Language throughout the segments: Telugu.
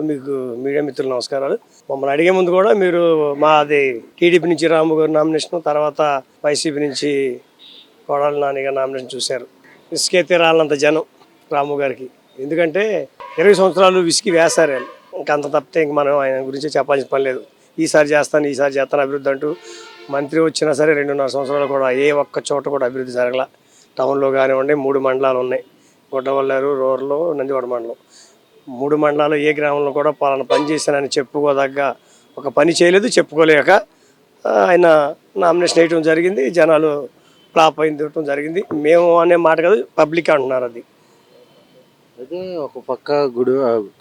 మీకు మీడియా మిత్రులు నమస్కారాలు. మమ్మల్ని అడిగే ముందు కూడా మీరు మాది టీడీపీ నుంచి రాము గారు నామినేషన్, తర్వాత వైసీపీ నుంచి కొడాలి నాని గారు నామినేషన్ చూశారు. విసికే తీరాలంత జనం రాము గారికి. ఎందుకంటే 20 సంవత్సరాలు విసికి వేస్తారు వాళ్ళు. ఇంకంత తప్పితే ఇంక మనం ఆయన గురించి చెప్పాల్సిన పని లేదు. ఈసారి చేస్తాను అభివృద్ధి అంటూ మంత్రి వచ్చినా సరే 2.5 సంవత్సరాలు కూడా ఏ ఒక్క చోట కూడా అభివృద్ధి జరగల. టౌన్లో కానివ్వండి, 3 మండలాలు ఉన్నాయి, గుడ్డవల్లేరు, రూరల్, నందివాడ మండలం. 3 మండలాలు ఏ గ్రామంలో కూడా పలానా పని చేశానని చెప్పుకోదగ్గ ఒక పని చేయలేదు. చెప్పుకోలేక ఆయన నామినేషన్ వేయటం జరిగింది. జనాలు ఫ్లాప్ అయింది జరిగింది. మేము అనే మాట కాదు, పబ్లిక్ అంటున్నారు అది. అయితే ఒక పక్క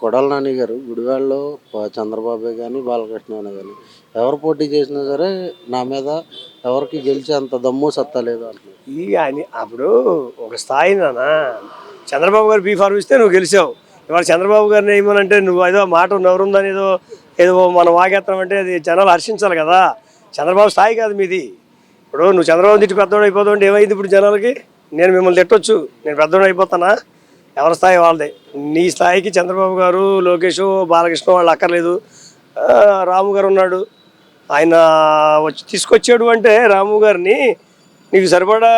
కొడాలి నాని గారు గుడివాడలో చంద్రబాబు కానీ బాలకృష్ణ కానీ ఎవరు పోటీ చేసినా సరే నా మీద ఎవరికి గెలిచే అంత దమ్ము సత్తా లేదు అంటున్నారు. అని అప్పుడు ఒక స్థాయి నానా, చంద్రబాబు గారు బీఫార్మ్ ఇస్తే నువ్వు గెలిచావు. ఇవాళ చంద్రబాబు గారిని ఏమనంటే నువ్వు ఏదో మాట నవరుందని ఏదో మనం వాగేస్తాం అంటే అది జనాలు హర్షించాలి కదా. చంద్రబాబు స్థాయి కాదు మీది. ఇప్పుడు నువ్వు చంద్రబాబు తిట్టి పెద్దోడు అయిపోతావు అంటే ఏమైంది ఇప్పుడు జనాలకి? నేను మిమ్మల్ని తిట్టొచ్చు, నేను పెద్దోడు అయిపోతానా? ఎవరి స్థాయి వాళ్ళదే. నీ స్థాయికి చంద్రబాబు గారు, లోకేష్, బాలకృష్ణ వాళ్ళు అక్కర్లేదు. రాము గారు ఉన్నాడు, ఆయన తీసుకొచ్చాడు అంటే రాము గారిని నీకు సరిపడా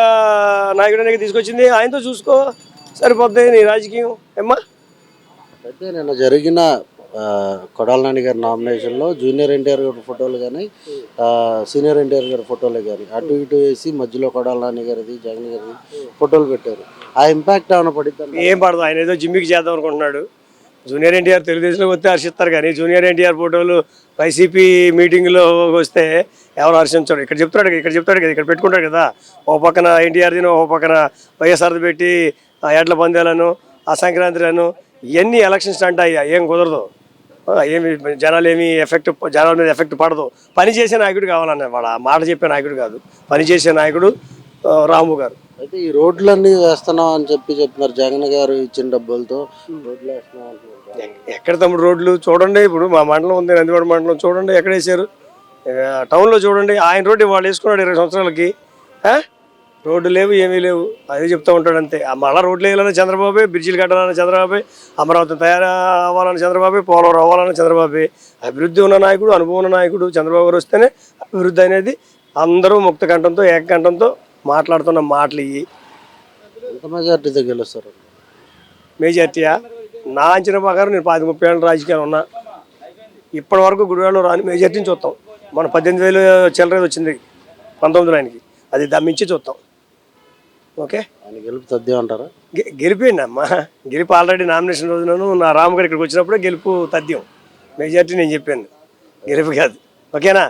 నాయకుడికి తీసుకొచ్చింది, ఆయనతో చూసుకో, సరిపోద్ది నీ రాజకీయం ఏమ్మా. అయితే నిన్న జరిగిన కొడాలి నాని గారి నామినేషన్లో జూనియర్ ఎన్టీఆర్ గారి ఫోటోలు కానీ సీనియర్ ఎన్టీఆర్ గారి ఫోటోలు కానీ అటు ఇటు వేసి మధ్యలో కొడాలి నాని గారిది, జగన్ గారిది ఫోటోలు పెట్టారు. ఆ ఇంపాక్ట్ ఏమైనా పడుతుంది? ఏం పడదు. ఆయన ఏదో జిమ్మికి చేద్దాం అనుకుంటున్నాడు. జూనియర్ ఎన్టీఆర్ తెలుగుదేశంలోకి వస్తే హర్షిస్తారు, కానీ జూనియర్ ఎన్టీఆర్ ఫోటోలు వైసీపీ మీటింగ్లో వస్తే ఎవరు హర్షించాడు. ఇక్కడ చెప్తాడు కదా, ఇక్కడ పెట్టుకుంటాడు కదా. ఓ పక్కన ఎన్టీఆర్దిను, ఓ పక్కన వైఎస్ఆర్ది పెట్టి ఎడ్ల పందాలను, ఆ సంక్రాంతిలను, ఇవన్నీ ఎలక్షన్స్ అంటాయి. ఏం కుదరదు. ఏమి జనాల మీద ఎఫెక్ట్ పడదు. పని చేసే నాయకుడు కావాలన్న వాడు, ఆ మాట చెప్పే నాయకుడు కాదు, పని చేసే నాయకుడు రాము గారు. అయితే ఈ రోడ్లన్నీ వేస్తున్నాం అని చెప్తున్నారు. జగన్ గారు ఇచ్చిన డబ్బులతో రోడ్లు వేస్తున్నాం అంటున్నారు. ఎక్కడ తమ్ముడు రోడ్లు చూడండి. ఇప్పుడు మా మండలం ఉంది, నందివాడ మండలం చూడండి ఎక్కడ వేసారు. టౌన్లో చూడండి, ఆయన రోడ్డు వాళ్ళు వేసుకున్నాడు 20 సంవత్సరాలకి. రోడ్డు లేవు, ఏమీ లేవు, అదే చెప్తూ ఉంటాడు అంతే. మళ్ళీ రోడ్లు వేయాలన్నా చంద్రబాబే, బ్రిడ్జిలు కట్టాలన్నా చంద్రబాబే, అమరావతి తయారు అవ్వాలన్నా చంద్రబాబే, పోలవరం అవ్వాలన్నా చంద్రబాబే. అభివృద్ధి ఉన్న నాయకుడు, అనుభవం ఉన్న నాయకుడు చంద్రబాబు గారు వస్తేనే అభివృద్ధి అనేది. అందరూ ముక్త కంఠంతో, ఏకకంఠంతో మాట్లాడుతున్న మాటలు ఇవి. ఎంత మెజార్టీతో గెలుస్తారు? మెజార్టీయా? నా అంచనా ప్రకారం నేను 30 ఏళ్ళ రాజకీయాలు ఉన్నా, ఇప్పటి వరకు గుడివాడలో రాని మెజార్టీని చూస్తాం. మన 18,000 చిల్లరేది వచ్చింది 19 ఆయనకి, అది దమ్మించి చూస్తాం. ఓకే, ఆయన గెలుపు తథ్యం అంటారా? గెలిపోయింది అమ్మా. గెలుపు ఆల్రెడీ నామినేషన్ రోజులను నా రాము గారు ఇక్కడికి వచ్చినప్పుడే గెలుపు తథ్యం. మెజార్టీ నేను చెప్పాను, గెలుపు కాదు. ఓకేనా?